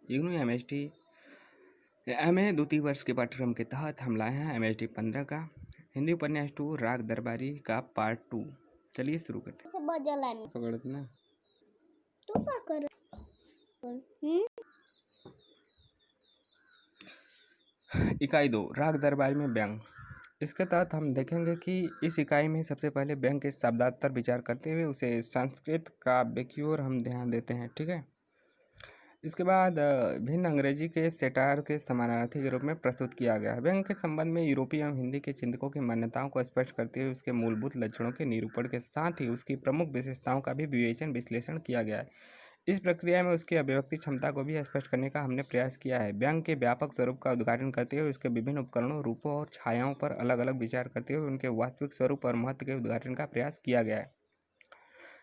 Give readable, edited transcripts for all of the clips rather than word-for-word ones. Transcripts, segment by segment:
IGNOU M A द्वितीय वर्ष के पाठ्यक्रम के तहत हम लाए हैं MST 15 का हिंदी उपन्यास 2 राग दरबारी का पार्ट 2। चलिए शुरू करते हैं। पकड़ना तू क्या कर इकाई 2 राग दरबारी में व्यंग। इसके तहत हम देखेंगे कि इस इकाई में सबसे पहले व्यंग के शब्दार्थ पर विचार करते हुए उसे संस्कृत काव्य की ओर हम ध्यान देते हैं। ठीक है। इसके बाद भिन्न अंग्रेजी के सेटायर के समानार्थी के रूप में प्रस्तुत किया गया है। व्यंग के संबंध में यूरोपीय एवं हिंदी के चिंतकों की मान्यताओं को स्पष्ट करते हुए उसके मूलभूत लक्षणों के निरूपण के साथ ही उसकी प्रमुख विशेषताओं का भी विवेचन विश्लेषण किया गया है। इस प्रक्रिया में उसकी अभिव्यक्ति क्षमता को भी स्पष्ट करने का हमने प्रयास किया है। व्यंग के व्यापक स्वरूप का उद्घाटन करते हुए उसके विभिन्न उपकरणों, रूपों और छायाओं पर अलग अलग विचार करते हुए उनके वास्तविक स्वरूप और महत्व के उद्घाटन का प्रयास किया गया है।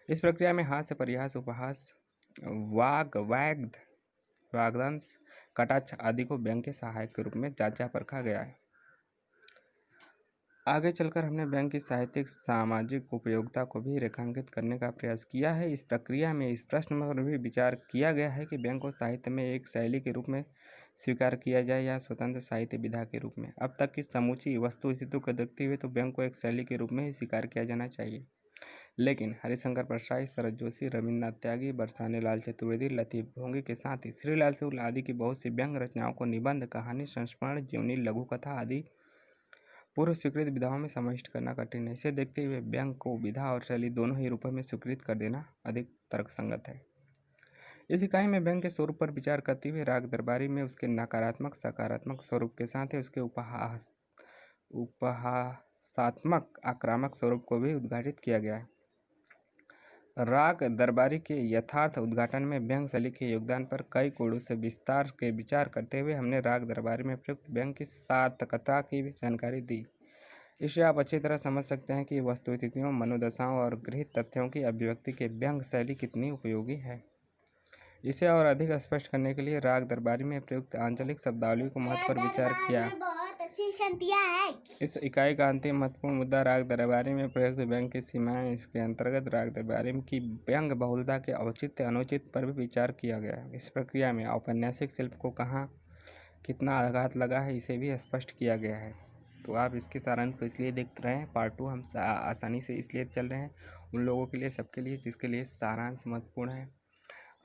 इस प्रक्रिया में हास्य, परिहास, उपहास, वाग्दंश, कटाक्ष आदि को व्यंग के सहायक के रूप में जांचा परखा गया है। आगे चलकर हमने व्यंग की साहित्यिक सामाजिक उपयोगिता को भी रेखांकित करने का प्रयास किया है। इस प्रक्रिया में इस प्रश्न पर भी विचार किया गया है कि व्यंग को साहित्य में एक शैली के रूप में स्वीकार किया जाए या स्वतंत्र साहित्य विधा के रूप में। अब तक की समूची वस्तु स्थिति को देखते हुए तो व्यंग को एक शैली के रूप में ही स्वीकार किया जाना चाहिए, लेकिन हरिशंकर परसाई, शरद जोशी, रविन्द्रनाथ त्यागी, बरसाने लाल चतुर्वेदी, लतीफ़ भोंगी के साथ ही श्रीलाल शुक्ल आदि की बहुत सी व्यंग रचनाओं को निबंध, कहानी, संस्मरण, जीवनी, लघु कथा आदि पूर्व स्वीकृत विधाओं में समाविष्ट करना कठिन है। इसे देखते हुए व्यंग को विधा और शैली दोनों ही रूपों में स्वीकृत कर देना अधिक तर्कसंगत है। इस इकाई में व्यंग के स्वरूप पर विचार करते हुए राग दरबारी में उसके नकारात्मक, सकारात्मक स्वरूप के साथ ही उसके उपहासात्मक, आक्रामक स्वरूप को भी उद्घाटित किया गया है। राग दरबारी के यथार्थ उद्घाटन में व्यंग शैली के योगदान पर कई कोणों से विस्तार के विचार करते हुए हमने राग दरबारी में प्रयुक्त व्यंग की सार्थकता की जानकारी दी। इससे आप अच्छी तरह समझ सकते हैं कि वस्तुस्थितियों, मनोदशाओं और गृहीत तथ्यों की अभिव्यक्ति के व्यंग शैली कितनी उपयोगी है। इसे और अधिक स्पष्ट करने के लिए राग दरबारी में प्रयुक्त आंचलिक शब्दावली को महत्व पर विचार किया। इस इकाई का अंतिम महत्वपूर्ण मुद्दा राग दरबारी में प्रयुक्त व्यंग की सीमाएं। इसके अंतर्गत राग दरबारी की व्यंग बहुलता के औचित्य अनुचित पर भी विचार किया गया है। इस प्रक्रिया में औपन्यासिक शिल्प को कहाँ कितना आघात लगा है इसे भी स्पष्ट किया गया है। तो आप इसके सारांश को इसलिए देख रहे हैं, पार्ट 2 हम आसानी से इसलिए चल रहे हैं उन लोगों के लिए, सबके लिए जिसके लिए सारांश महत्वपूर्ण है।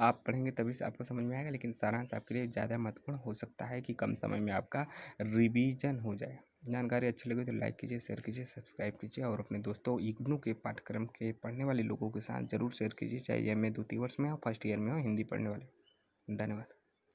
आप पढ़ेंगे तभी से आपको समझ में आएगा, लेकिन सारांश आपके लिए ज़्यादा महत्वपूर्ण हो सकता है कि कम समय में आपका रिवीजन हो जाए। जानकारी अच्छी लगी तो लाइक कीजिए, शेयर कीजिए, सब्सक्राइब कीजिए और अपने दोस्तों इग्नू के पाठ्यक्रम के पढ़ने वाले लोगों के साथ ज़रूर शेयर कीजिए, चाहे MA द्वितीय वर्ष में हो, फर्स्ट ईयर में हो, हिंदी पढ़ने वाले। धन्यवाद।